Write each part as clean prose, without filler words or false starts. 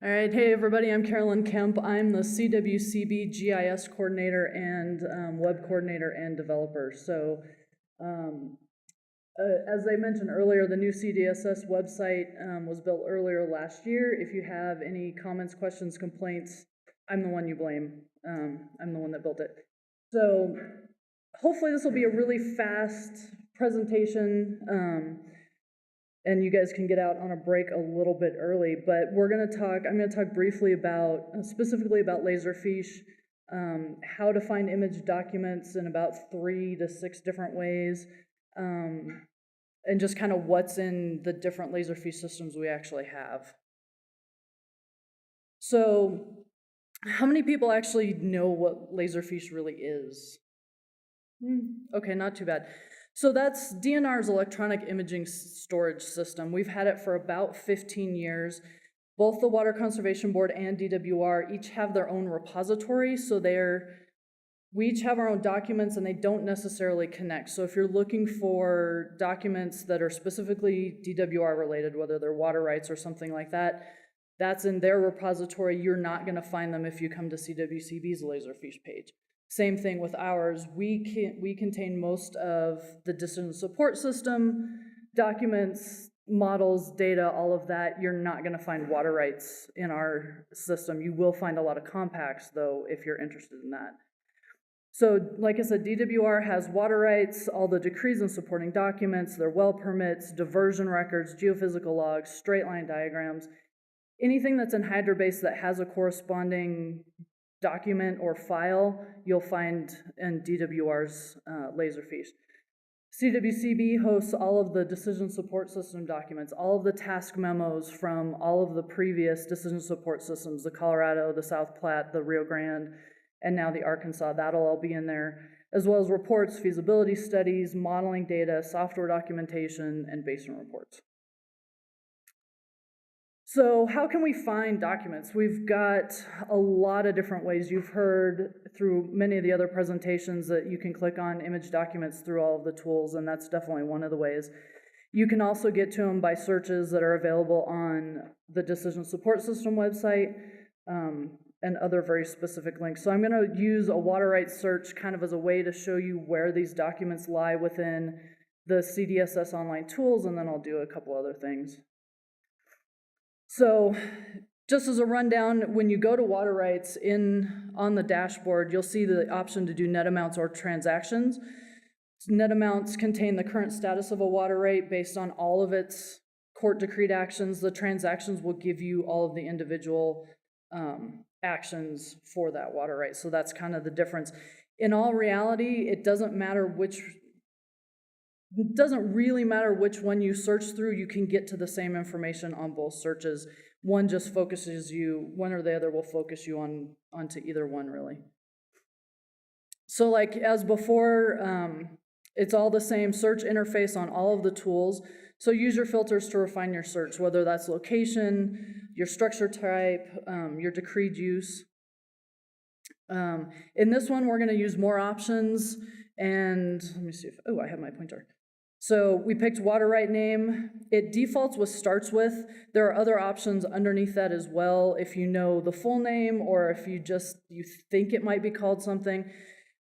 All right, hey everybody, I'm Carolyn Kemp. I'm the CWCB GIS coordinator and web coordinator and developer. So as I mentioned earlier, the new CDSS website was built earlier last year. If you have any comments, questions, complaints, I'm the one you blame. I'm the one that built it. So hopefully this will be a really fast presentation. And you guys can get out on a break a little bit early, but I'm gonna talk briefly about, specifically about Laserfiche, how to find image documents in about 3 to 6 different ways, and just kind of what's in the different Laserfiche systems we actually have. So, how many people actually know what Laserfiche really is? Okay, not too bad. So that's DNR's electronic imaging storage system. We've had it for about 15 years. Both the Water Conservation Board and DWR each have their own repository, so we each have our own documents and they don't necessarily connect. So if you're looking for documents that are specifically DWR related, whether they're water rights or something like that, that's in their repository. You're not gonna find them if you come to CWCB's Laserfiche page. Same thing with ours. We contain most of the decision support system, documents, models, data, all of that. You're not gonna find water rights in our system. You will find a lot of compacts though, if you're interested in that. So like I said, DWR has water rights, all the decrees and supporting documents, their well permits, diversion records, geophysical logs, straight line diagrams, anything that's in HydroBase that has a corresponding document or file, you'll find in DWR's Laserfiche. CWCB hosts all of the decision support system documents, all of the task memos from all of the previous decision support systems, the Colorado, the South Platte, the Rio Grande, and now the Arkansas. That'll all be in there, as well as reports, feasibility studies, modeling data, software documentation, and basin reports. So how can we find documents? We've got a lot of different ways. You've heard through many of the other presentations that you can click on image documents through all of the tools, and that's definitely one of the ways. You can also get to them by searches that are available on the Decision Support System website and other very specific links. So I'm gonna use a water rights search kind of as a way to show you where these documents lie within the CDSS online tools, and then I'll do a couple other things. So just as a rundown, when you go to water rights on the dashboard, you'll see the option to do net amounts or transactions. Net amounts contain the current status of a water right based on all of its court decreed actions. The transactions will give you all of the individual actions for that water right. So that's kind of the difference. In all reality, it doesn't really matter which one you search through. You can get to the same information on both searches. One just focuses you, one or the other will focus you onto either one really. So like as before, it's all the same search interface on all of the tools. So use your filters to refine your search, whether that's location, your structure type, your decreed use. In this one, we're gonna use more options, and let me see if, I have my pointer. So we picked water right name. It defaults with starts with. There are other options underneath that as well. If you know the full name or if you think it might be called something,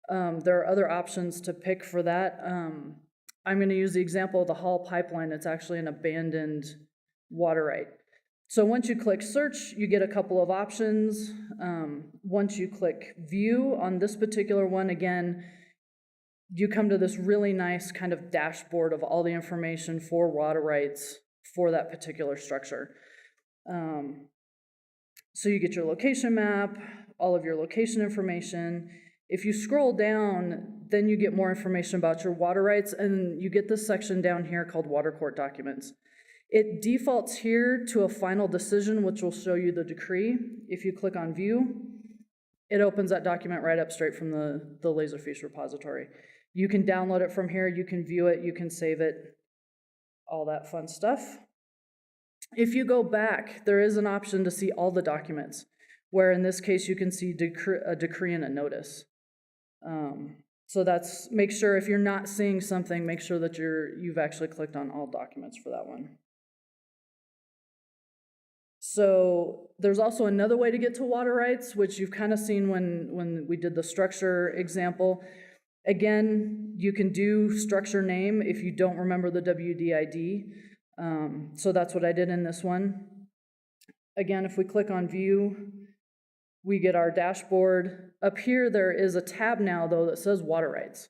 there are other options to pick for that. I'm gonna use the example of the Hall pipeline. It's actually an abandoned water right. So once you click search, you get a couple of options. Once you click view on this particular one, again, you come to this really nice kind of dashboard of all the information for water rights for that particular structure. So you get your location map, all of your location information. If you scroll down, then you get more information about your water rights, and you get this section down here called Water Court Documents. It defaults here to a final decision, which will show you the decree. If you click on view, it opens that document right up straight from the Laserfiche repository. You can download it from here, you can view it, you can save it, all that fun stuff. If you go back, there is an option to see all the documents, where in this case you can see a decree and a notice. So make sure if you're not seeing something, make sure that you've actually clicked on all documents for that one. So there's also another way to get to water rights, which you've kind of seen when we did the structure example. Again, you can do structure name if you don't remember the WDID. So that's what I did in this one. Again, if we click on view, we get our dashboard. Up here, there is a tab now, though, that says water rights.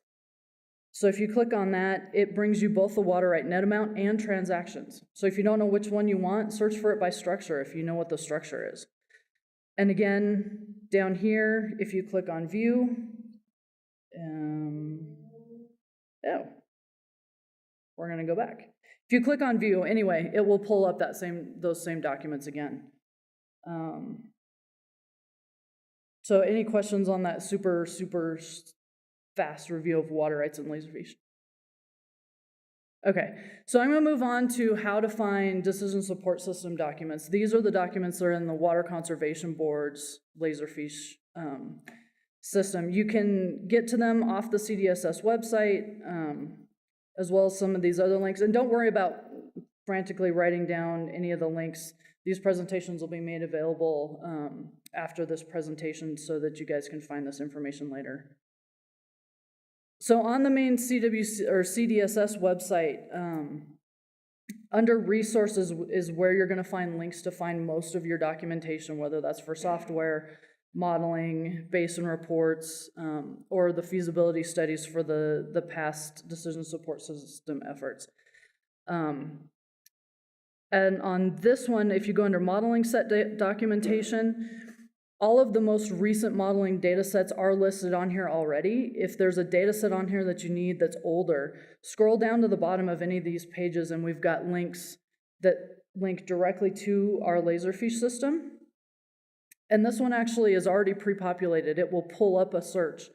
So if you click on that, it brings you both the water right net amount and transactions. So if you don't know which one you want, search for it by structure if you know what the structure is. And again, down here, if you click on view, we're gonna go back. If you click on view, anyway, it will pull up those same documents again. So any questions on that super fast review of water rights and Laserfiche? Okay, so I'm gonna move on to how to find decision support system documents. These are the documents that are in the Water Conservation Board's Laserfiche system. You can get to them off the CDSS website, as well as some of these other links. And don't worry about frantically writing down any of the links. These presentations will be made available after this presentation so that you guys can find this information later. So on the main CDSS website, under resources is where you're gonna find links to find most of your documentation, whether that's for software, modeling, basin reports, or the feasibility studies for the past decision support system efforts. And on this one, if you go under modeling set documentation, all of the most recent modeling data sets are listed on here already. If there's a data set on here that you need that's older, scroll down to the bottom of any of these pages and we've got links that link directly to our Laserfiche system. And this one actually is already pre-populated. It will pull up a search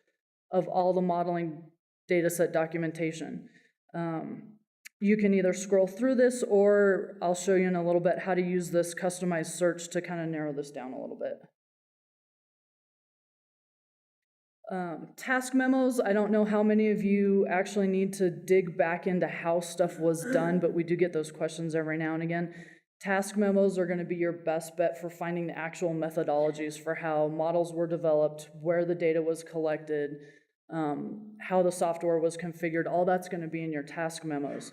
of all the modeling data set documentation. You can either scroll through this, or I'll show you in a little bit how to use this customized search to kind of narrow this down a little bit. Task memos, I don't know how many of you actually need to dig back into how stuff was done, but we do get those questions every now and again. Task memos are going to be your best bet for finding the actual methodologies for how models were developed, where the data was collected, how the software was configured. All that's going to be in your task memos.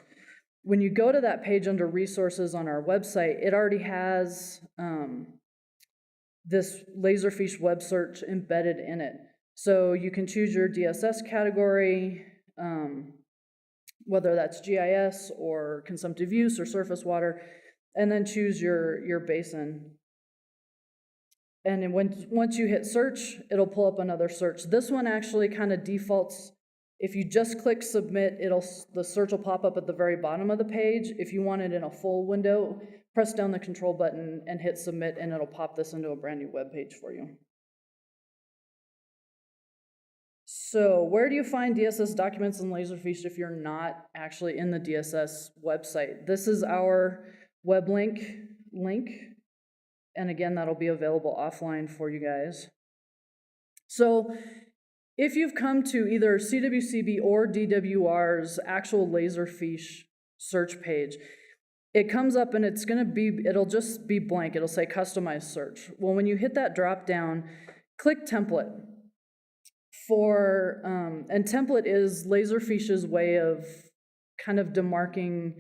When you go to that page under resources on our website, it already has this Laserfiche web search embedded in it. So you can choose your DSS category, whether that's GIS or consumptive use or surface water, and then choose your basin. And then once you hit search, it'll pull up another search. This one actually kind of defaults. If you just click submit, the search will pop up at the very bottom of the page. If you want it in a full window, press down the control button and hit submit, and it'll pop this into a brand new web page for you. So where do you find DSS documents in Laserfiche if you're not actually in the DSS website? This is our web link, and again, that'll be available offline for you guys. So if you've come to either CWCB or DWR's actual Laserfiche search page, it comes up and it'll just be blank. It'll say customize search. Well, when you hit that drop down, click template. And template is Laserfiche's way of kind of demarking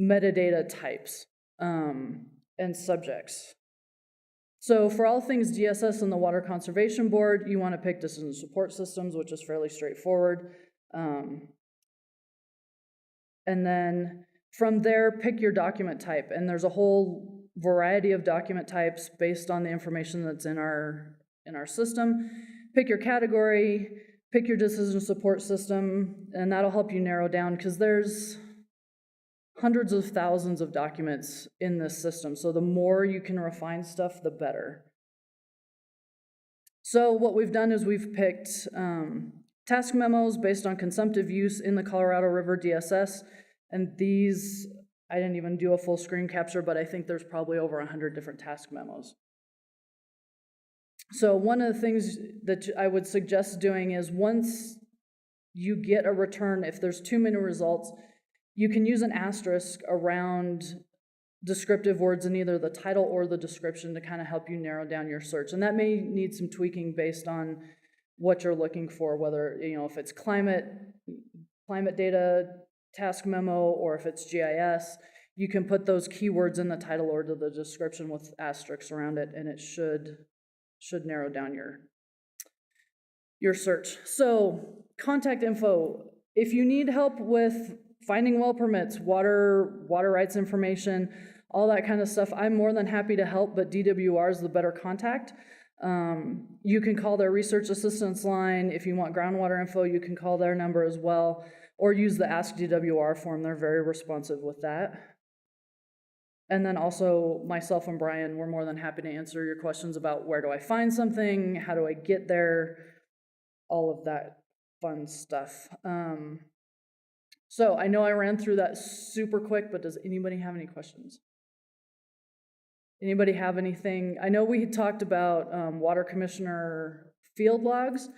metadata types and subjects. So for all things DSS and the Water Conservation Board, you want to pick decision support systems, which is fairly straightforward. And then from there, pick your document type. And there's a whole variety of document types based on the information that's in our system. Pick your category, pick your decision support system, and that'll help you narrow down because there's hundreds of thousands of documents in this system. So the more you can refine stuff, the better. So what we've done is we've picked task memos based on consumptive use in the Colorado River DSS. And these, I didn't even do a full screen capture, but I think there's probably over 100 different task memos. So one of the things that I would suggest doing is once you get a return, if there's too many results, you can use an asterisk around descriptive words in either the title or the description to kind of help you narrow down your search. And that may need some tweaking based on what you're looking for, whether, if it's climate data, task memo, or if it's GIS. You can put those keywords in the title or to the description with asterisks around it, and it should narrow down your search. So, contact info. If you need help with finding well permits, water rights information, all that kind of stuff, I'm more than happy to help, but DWR is the better contact. You can call their research assistance line. If you want groundwater info, you can call their number as well, or use the Ask DWR form. They're very responsive with that. And then also myself and Brian, we're more than happy to answer your questions about where do I find something, how do I get there, all of that fun stuff. So I know I ran through that super quick, but does anybody have any questions? Anybody have anything? I know we had talked about water commissioner field logs.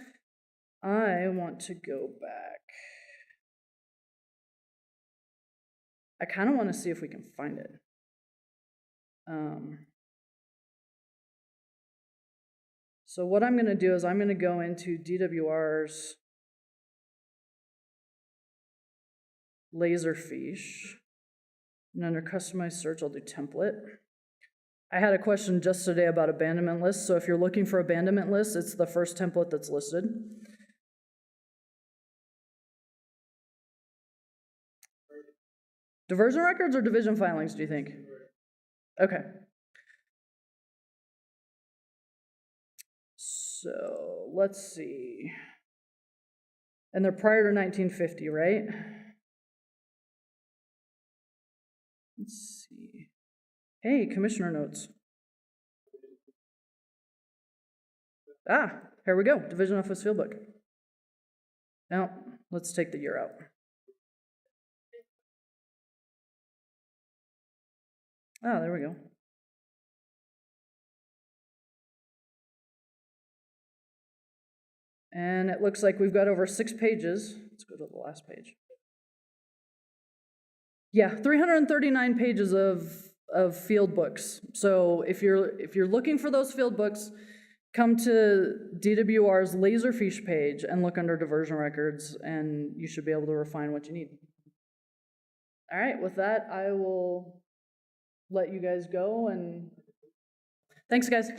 I want to go back. I kind of want to see if we can find it. So what I'm going to do is I'm going to go into DWR's Laserfiche, and under customized search, I'll do template. I had a question just today about abandonment lists, so if you're looking for abandonment lists, it's the first template that's listed. Diversion records or division filings, do you think? Okay. So let's see. And they're prior to 1950, right? Let's see. Hey, commissioner notes. Here we go. Division Office Fieldbook. Now, let's take the year out. There we go. And it looks like we've got over 6 pages. Let's go to the last page. Yeah, 339 pages of field books. So if you're looking for those field books, come to DWR's Laserfiche page and look under diversion records, and you should be able to refine what you need. All right, with that, I will let you guys go, and thanks, guys.